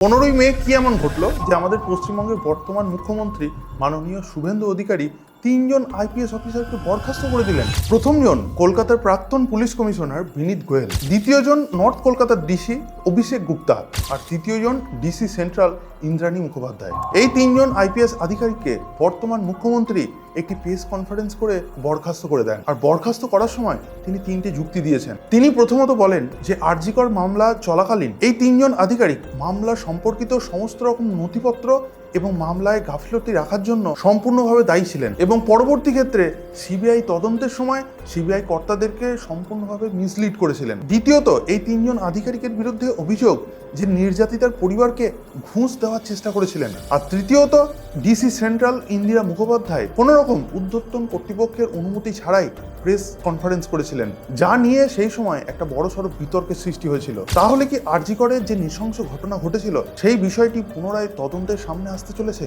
15ই মে কি এমন ঘটলো যে আমাদের পশ্চিমবঙ্গের বর্তমান মুখ্যমন্ত্রী মাননীয় শুভেন্দু অধিকারী তিনজন আইপিএস অফিসারকে বরখাস্ত করে দিলেন। প্রথমজন কলকাতার প্রাক্তন পুলিশ কমিশনার বিনীত গোয়েল, দ্বিতীয়জন নর্থ কলকাতার ডিসি অভিষেক গুপ্তা, আর তৃতীয়জন ডিসি সেন্ট্রাল ইন্দ্রাণী মুখোপাধ্যায়। এই তিনজন আইপিএস আধিকারিককে বর্তমান মুখ্যমন্ত্রী একটি প্রেস কনফারেন্স করে বরখাস্ত করে দেন। আর বরখাস্ত করার সময় তিনি তিনটে যুক্তি দিয়েছেন। তিনি প্রথমত বলেন যে আরজি কর মামলা চলাকালীন এই তিনজন আধিকারিক মামলা সম্পর্কিত সমস্ত রকম নথিপত্র এবং মামলায় গাফিলতি রাখার জন্য সম্পূর্ণভাবে দায়ী ছিলেন এবং পরবর্তী ক্ষেত্রে সিবিআই তদন্তের সময় সিবিআই কর্তাদেরকে সম্পূর্ণভাবে মিসলিড করেছিলেন। দ্বিতীয়ত, এই তিনজন আধিকারিকের বিরুদ্ধে অভিযোগ যে নির্যাতিতার পরিবারকে ঘুষ দেওয়ার চেষ্টা করেছিলেন। আর তৃতীয়ত, ডিসি সেন্ট্রাল ইন্দিরা মুখোপাধ্যায় কোনো রকম ঊর্ধ্বতন কর্তৃপক্ষের অনুমতি ছাড়াই প্রেস কনফারেন্স করেছিলেন, যা নিয়ে সেই সময় একটা বড়সড় বিতর্কের সৃষ্টি হয়েছিল। তাহলে কি আরজি করের যে নৃশংস ঘটনা ঘটেছিল সেই বিষয়টি পুনরায় তদন্তের সামনে আসতে চলেছে?